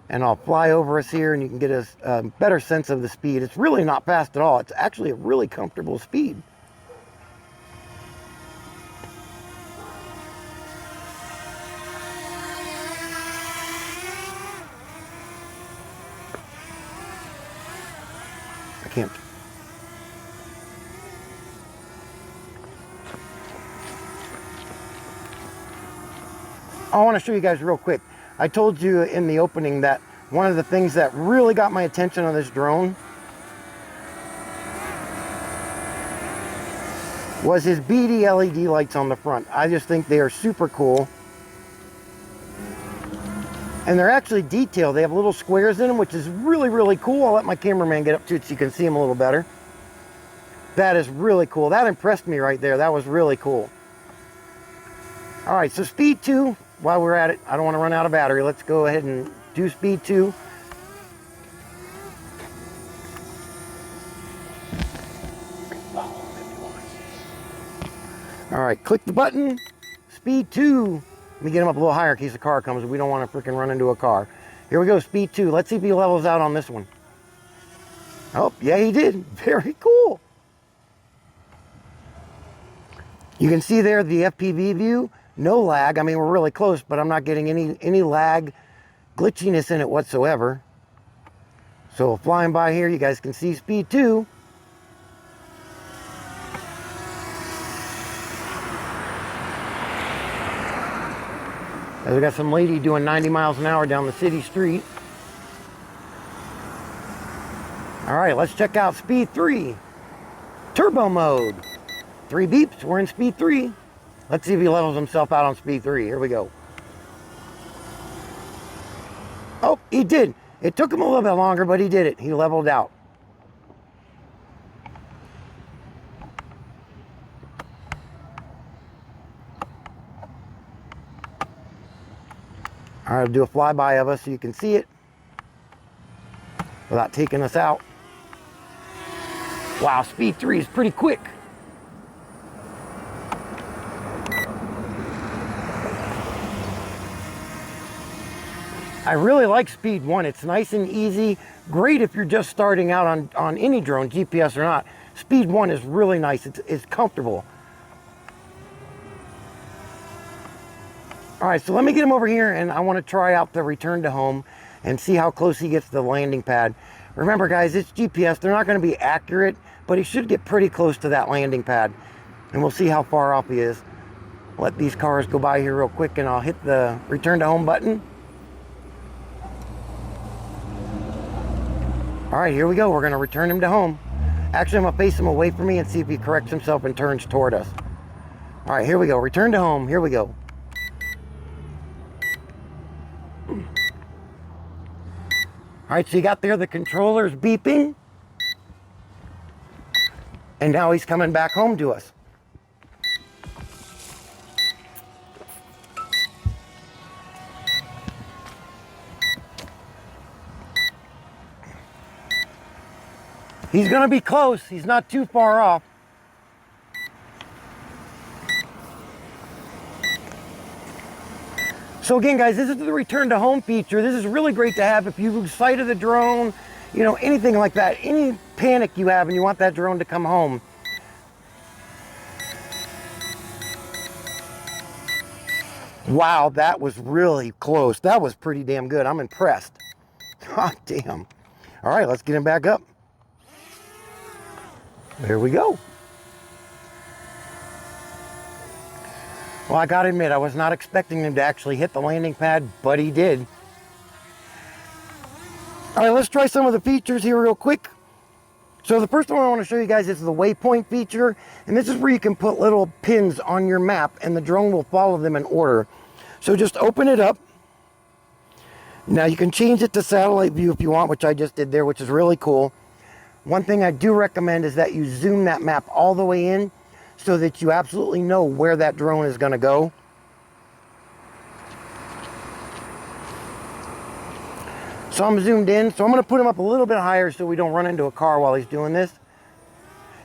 and I'll fly over us here and you can get a better sense of the speed. It's really not fast at all. It's actually a really comfortable speed. I can't. I want to show you guys real quick. I told you in the opening that one of the things that really got my attention on this drone was his beady LED lights on the front. I just think they are super cool. And they're actually detailed. They have little squares in them, which is really, really cool. I'll let my cameraman get up to it so you can see them a little better. That is really cool. That impressed me right there. That was really cool. All right, so speed 2, while we're at it, I don't want to run out of battery. Let's go ahead and do speed 2. All right, click the button, speed 2. Let me get him up a little higher in case a car comes. We don't want to freaking run into a car. Here we go, speed 2. Let's see if he levels out on this one. Oh, yeah, he did. Very cool. You can see there the FPV view, no lag. I mean, we're really close, but I'm not getting any lag, glitchiness in it whatsoever. So flying by here, you guys can see speed 2. We got some lady doing 90 miles an hour down the city street. All right, let's check out speed 3. Turbo mode. 3 beeps, we're in speed 3. Let's see if he levels himself out on speed 3. Here we go. Oh, he did. It took him a little bit longer, but he did it. He leveled out. All right, I'll do a flyby of us so you can see it without taking us out. Wow, speed 3 is pretty quick. I really like speed 1. It's nice and easy. Great if you're just starting out on any drone, GPS or not. Speed 1 is really nice. It's comfortable. All right, so let me get him over here and I want to try out the return to home and see how close he gets to the landing pad. Remember guys, it's GPS. They're not going to be accurate, but he should get pretty close to that landing pad. And we'll see how far off he is. Let these cars go by here real quick and I'll hit the return to home button. All right, here we go. We're going to return him to home. Actually, I'm going to face him away from me and see if he corrects himself and turns toward us. All right, here we go. Return to home. Here we go. All right, so you got there the controller's beeping. And now he's coming back home to us. He's going to be close. He's not too far off. So again, guys, this is the return to home feature. This is really great to have if you lose sight of the drone, you know, anything like that, any panic you have and you want that drone to come home. Wow, that was really close. That was pretty damn good. I'm impressed. God damn. All right, let's get him back up. There we go. Well, I gotta admit, I was not expecting him to actually hit the landing pad, but he did. All right, let's try some of the features here real quick. So the first one I want to show you guys is the waypoint feature. And this is where you can put little pins on your map and the drone will follow them in order. So just open it up. Now you can change it to satellite view if you want, which I just did there, which is really cool. One thing I do recommend is that you zoom that map all the way in so that you absolutely know where that drone is going to go. So I'm zoomed in, so I'm going to put him up a little bit higher so we don't run into a car while he's doing this.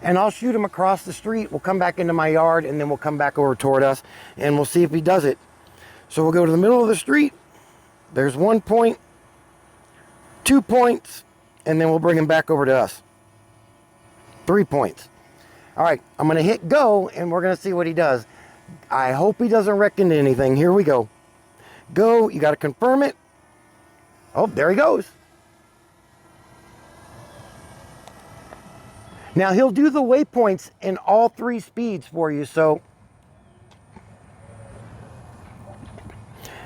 And I'll shoot him across the street. We'll come back into my yard and then we'll come back over toward us and we'll see if he does it. So we'll go to the middle of the street. There's one point. 2 points, and then we'll bring him back over to us. 3 points. All right, I'm going to hit go, and we're going to see what he does. I hope he doesn't wreck into anything. Here we go. Go. You got to confirm it. Oh, there he goes. Now, he'll do the waypoints in all 3 speeds for you, so.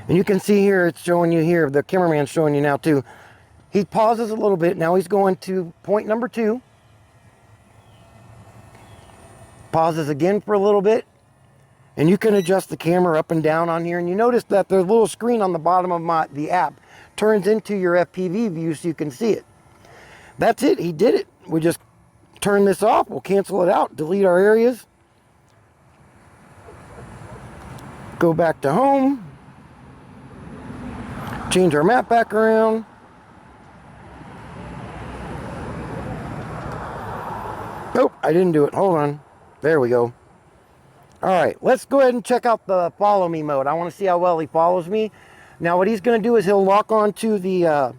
And you can see here, it's showing you here, the cameraman's showing you now too. He pauses a little bit. Now he's going to point number 2. Pauses again for a little bit. And you can adjust the camera up and down on here. And you notice that the little screen on the bottom of the app turns into your FPV view so you can see it. That's it. He did it. We just turn this off. We'll cancel it out. Delete our areas. Go back to home. Change our map back around. Nope, I didn't do it. Hold on. There we go. All right, let's go ahead and check out the follow me mode. I want to see how well he follows me. Now what he's going to do is he'll lock onto the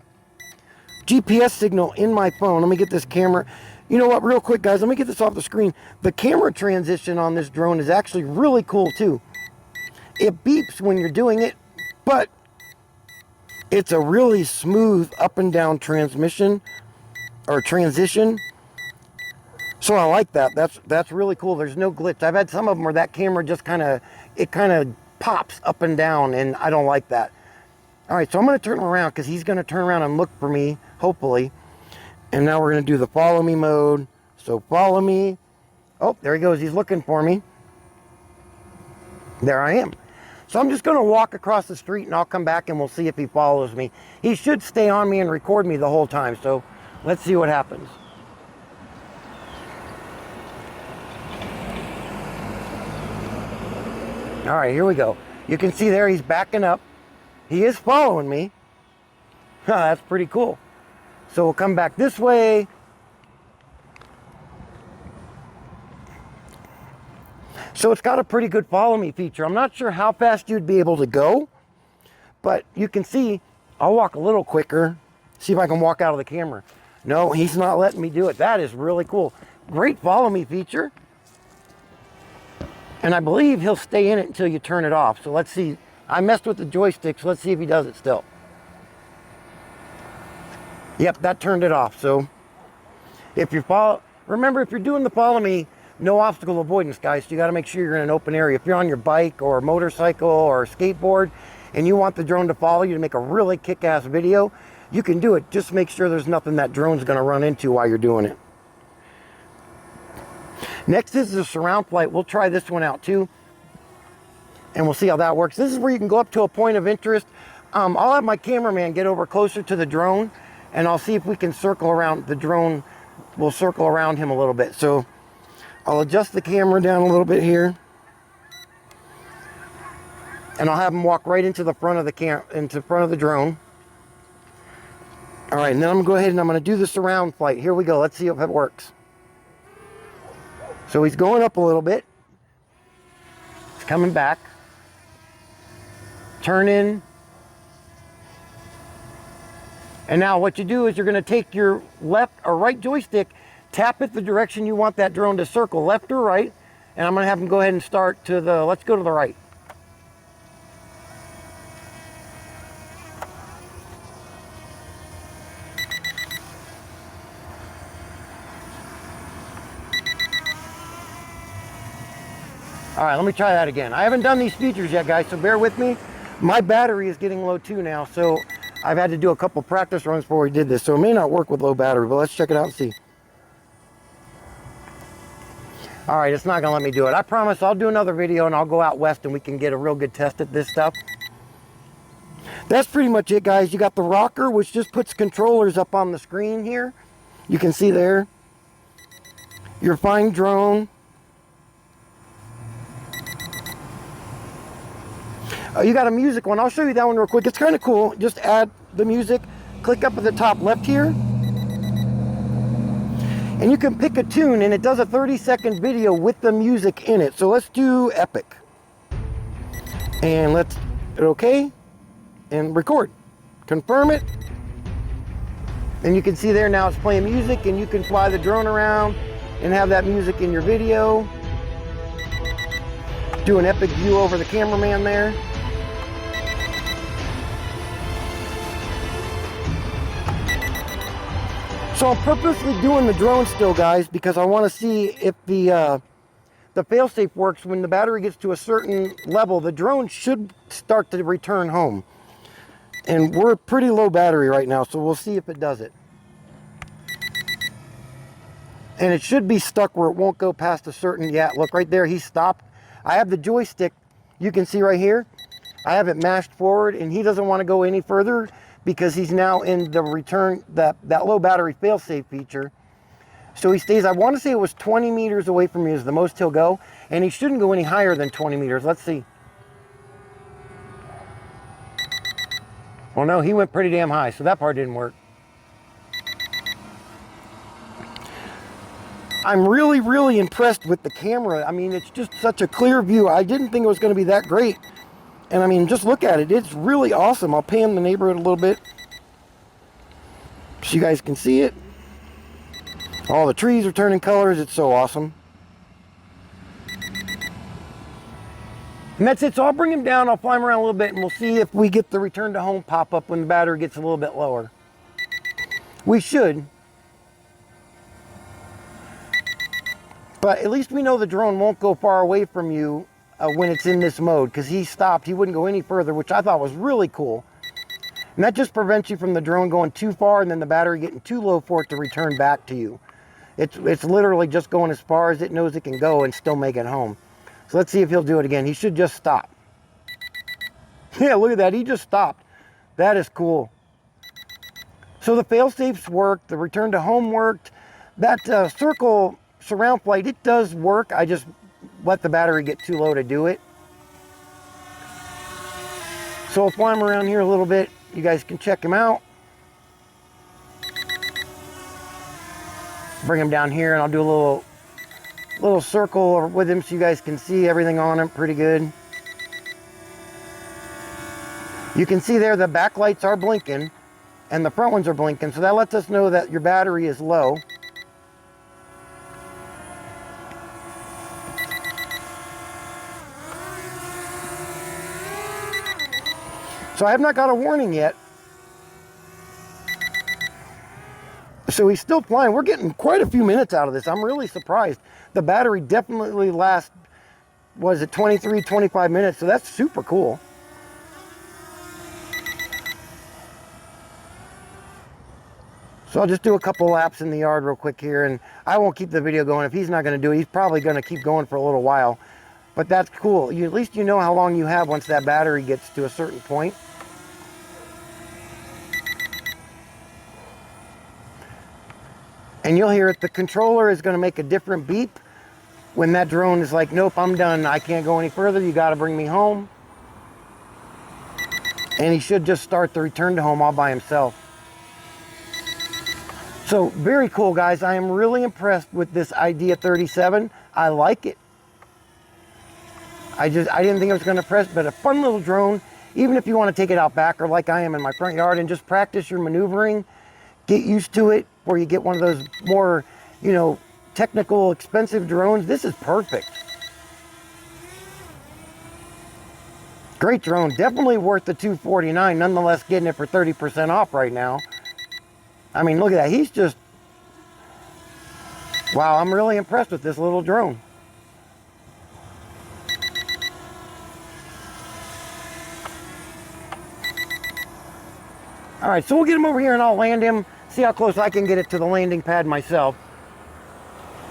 GPS signal in my phone. Let me get this camera. You know what, real quick guys, let me get this off the screen. The camera transition on this drone is actually really cool too. It beeps when you're doing it, but it's a really smooth up and down transmission or transition. So I like that. That's really cool. There's no glitch. I've had some of them where that camera just kind of pops up and down, and I don't like that. All right, so I'm going to turn around because he's going to turn around and look for me, hopefully. And now we're going to do the follow me mode. So follow me. Oh, there he goes. He's looking for me. There I am. So I'm just going to walk across the street and I'll come back and we'll see if he follows me. He should stay on me and record me the whole time. So let's see what happens. All right, here we go. You can see there he's backing up. He is following me. That's pretty cool. So we'll come back this way. So it's got a pretty good follow me feature. I'm not sure how fast you'd be able to go, but you can see, I'll walk a little quicker, see if I can walk out of the camera. No, he's not letting me do it. That is really cool. Great follow me feature. And I believe he'll stay in it until you turn it off. So let's see. I messed with the joystick, so let's see if he does it still. Yep, that turned it off. So if you remember, if you're doing the follow me, no obstacle avoidance, guys. So you got to make sure you're in an open area. If you're on your bike or motorcycle or skateboard and you want the drone to follow you to make a really kick-ass video, you can do it. Just make sure there's nothing that drone's going to run into while you're doing it. Next is the surround flight. We'll try this one out too, and we'll see how that works. This is where you can go up to a point of interest. I'll have my cameraman get over closer to the drone, and I'll see if we can circle around the drone. We'll circle around him a little bit. So I'll adjust the camera down a little bit here, and I'll have him walk right into the front of the drone. All right, and then I'm gonna go ahead and I'm gonna do the surround flight. Here we go. Let's see if it works. So he's going up a little bit. He's coming back. Turn in. And now what you do is you're going to take your left or right joystick, tap it the direction you want that drone to circle, left or right. And I'm going to have him go ahead and start to the, let's go to the right. All right, let me try that again. I haven't done these features yet, guys, so bear with me. My battery is getting low too now, so I've had to do a couple practice runs before we did this, so it may not work with low battery, but let's check it out and see. All right, it's not gonna let me do it. I promise I'll do another video and I'll go out west and we can get a real good test at this stuff. That's pretty much it, guys. You got the rocker, which just puts controllers up on the screen here. You can see there. Your fine drone. You got a music one. I'll show you that one real quick. It's kind of cool. Just add the music. Click up at the top left here. And you can pick a tune, and it does a 30-second video with the music in it. So let's do Epic. And let's hit OK. And record. Confirm it. And you can see there now it's playing music, and you can fly the drone around and have that music in your video. Do an epic view over the cameraman there. So I'm purposely doing the drone still, guys, because I want to see if the failsafe works. When the battery gets to a certain level, the drone should start to return home. And we're pretty low battery right now, so we'll see if it does it. And it should be stuck where it won't go past a certain, yeah, look right there, he stopped. I have the joystick, you can see right here, I have it mashed forward, and he doesn't want to go any further because he's now in the return, that low battery failsafe feature. So he stays, I want to say it was 20 meters away from me is the most he'll go, and he shouldn't go any higher than 20 meters. Let's see. Well, no, he went pretty damn high, so that part didn't work. I'm really, really impressed with the camera. I mean, it's just such a clear view. I didn't think it was going to be that great. And I mean, just look at it. It's really awesome. I'll pan the neighborhood a little bit so you guys can see it. All the trees are turning colors. It's so awesome. And that's it. So I'll bring him down. I'll fly him around a little bit, and we'll see if we get the return to home pop up when the battery gets a little bit lower. We should. But at least we know the drone won't go far away from you when it's in this mode, because he stopped. He wouldn't go any further, which I thought was really cool. And that just prevents you from the drone going too far and then the battery getting too low for it to return back to you. It's literally just going as far as it knows it can go and still make it home. So let's see if he'll do it again. He should just stop. Yeah, look at that. He just stopped. That is cool. So the fail-safes worked. The return to home worked. That circle surround flight, it does work. I just let the battery get too low to do it. So I'll fly him around here a little bit. You guys can check him out. Bring him down here, and I'll do a little circle with him so you guys can see everything on him pretty good. You can see there the back lights are blinking and the front ones are blinking, so that lets us know that your battery is low. So I have not got a warning yet. So he's still flying. We're getting quite a few minutes out of this. I'm really surprised. The battery definitely lasts, was it 23, 25 minutes? So that's super cool. So I'll just do a couple laps in the yard real quick here, and I won't keep the video going. If he's not going to do it, he's probably going to keep going for a little while. But that's cool. At least you know how long you have once that battery gets to a certain point. And you'll hear it. The controller is going to make a different beep when that drone is like, nope, I'm done. I can't go any further. You got to bring me home. And he should just start the return to home all by himself. So very cool, guys. I am really impressed with this Idea 37. I like it. I didn't think it was going to press, but a fun little drone. Even if you want to take it out back, or like I am in my front yard, and just practice your maneuvering, get used to it, or you get one of those more, you know, technical, expensive drones. This is perfect. Great drone. Definitely worth the $249. Nonetheless, getting it for 30% off right now. I mean, look at that. He's just, wow, I'm really impressed with this little drone. All right, so we'll get him over here and I'll land him, see how close I can get it to the landing pad myself.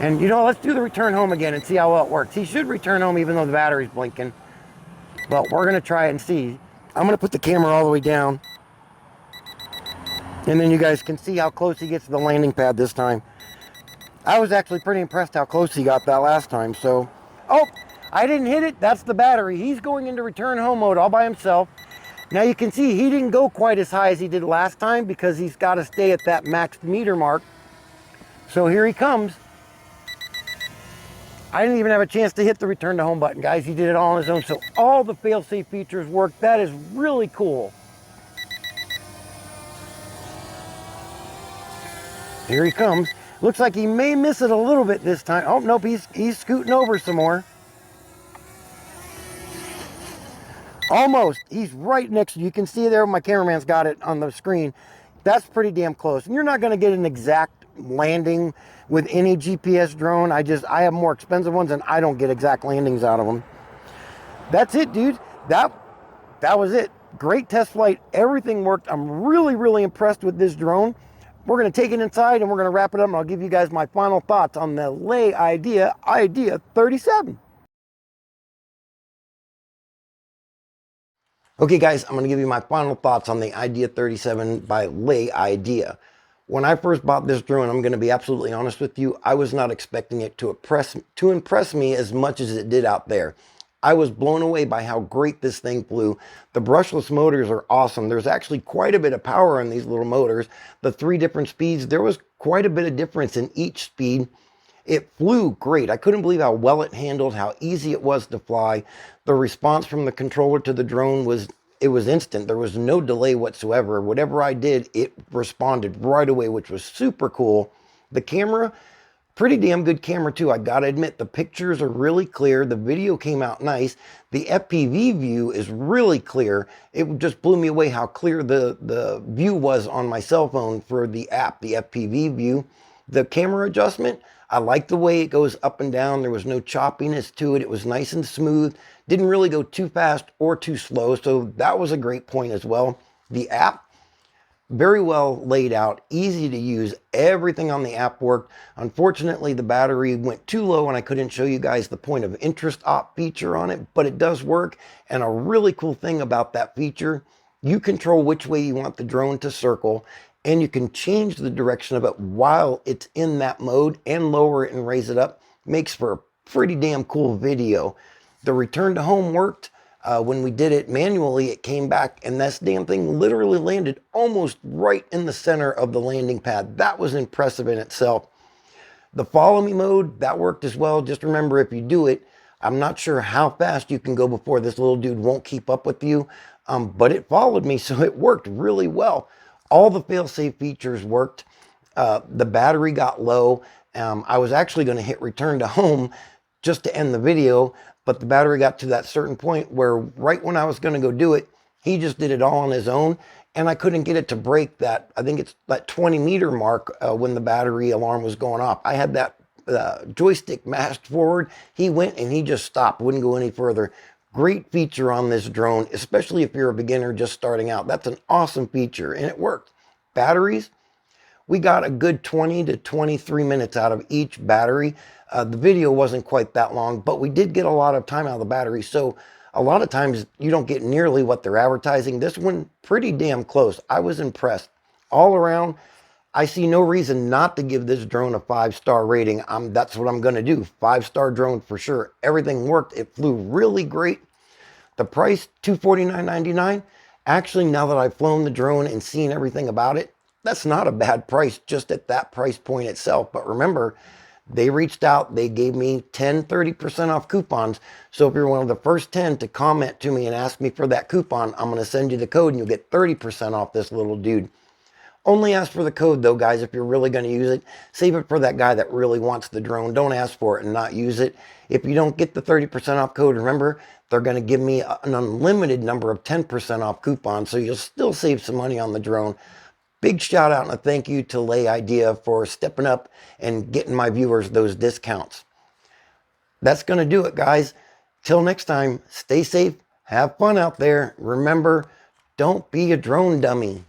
And you know, let's do the return home again and see how well it works. He should return home even though the battery's blinking. But we're gonna try it and see. I'm gonna put the camera all the way down, and then you guys can see how close he gets to the landing pad this time. I was actually pretty impressed how close he got that last time. So, oh, I didn't hit it. That's the battery. He's going into return home mode all by himself. Now you can see he didn't go quite as high as he did last time because he's got to stay at that maxed meter mark. So here he comes. I didn't even have a chance to hit the return to home button, guys. He did it all on his own. So all the fail-safe features work. That is really cool. Here he comes. Looks like he may miss it a little bit this time. Oh, nope, he's scooting over some more. Almost. He's right next to you. You can see there, my cameraman's got it on the screen. That's pretty damn close. And you're not going to get an exact landing with any GPS drone. I have more expensive ones and I don't get exact landings out of them. That's it, dude. That was it. Great test flight. Everything worked. I'm really, really impressed with this drone. We're going to take it inside and we're going to wrap it up, and I'll give you guys my final thoughts on the Lay Idea 37. Okay guys, I'm going to give you my final thoughts on the Idea 37 by Lay Idea. When I first bought this drone, I'm going to be absolutely honest with you, I was not expecting it to impress me as much as it did out there. I was blown away by how great this thing flew. The brushless motors are awesome. There's actually quite a bit of power in these little motors. The 3 different speeds, there was quite a bit of difference in each speed. It flew great. I couldn't believe how well it handled, how easy it was to fly. The response from the controller to the drone was instant. There was no delay whatsoever. Whatever I did, it responded right away, which was super cool. The camera, pretty damn good camera too. I gotta admit, the pictures are really clear. The video came out nice. The FPV view is really clear. It just blew me away how clear the view was on my cell phone for the app, the FPV view. The camera adjustment, I like the way it goes up and down. There was no choppiness to it. It was nice and smooth. Didn't really go too fast or too slow, so that was a great point as well. The app, very well laid out, easy to use. Everything on the app worked. Unfortunately, the battery went too low and I couldn't show you guys the point of interest op feature on it, but it does work. And a really cool thing about that feature, you control which way you want the drone to circle, and you can change the direction of it while it's in that mode and lower it and raise it up. Makes for a pretty damn cool video. The return to home worked. When we did it manually, it came back and this damn thing literally landed almost right in the center of the landing pad. That was impressive in itself. The follow me mode, that worked as well. Just remember, if you do it, I'm not sure how fast you can go before this little dude won't keep up with you, but it followed me, so it worked really well. All the fail-safe features worked. The battery got low. I was actually going to hit return to home just to end the video, but the battery got to that certain point where right when I was going to go do it, he just did it all on his own, and I couldn't get it to break that, I think it's that 20-meter mark when the battery alarm was going off. I had that joystick mashed forward. He went and he just stopped, wouldn't go any further. Great feature on this drone, especially if you're a beginner just starting out. That's an awesome feature, and it worked. Batteries, we got a good 20 to 23 minutes out of each battery. The video wasn't quite that long, but we did get a lot of time out of the battery. So a lot of times you don't get nearly what they're advertising. This one, pretty damn close. I was impressed. All around, I see no reason not to give this drone a 5-star rating. That's what I'm going to do. 5-star drone for sure. Everything worked. It flew really great. The price, $249.99. Actually, now that I've flown the drone and seen everything about it, that's not a bad price just at that price point itself. But remember, they reached out, they gave me 30% off coupons. So if you're one of the first 10 to comment to me and ask me for that coupon, I'm going to send you the code and you'll get 30% off this little dude. Only ask for the code though, guys, if you're really going to use it. Save it for that guy that really wants the drone. Don't ask for it and not use it. If you don't get the 30% off code, remember, they're going to give me an unlimited number of 10% off coupons, so you'll still save some money on the drone. Big shout out and a thank you to Lay Idea for stepping up and getting my viewers those discounts. That's going to do it, guys. Till next time, stay safe, have fun out there. Remember, don't be a drone dummy.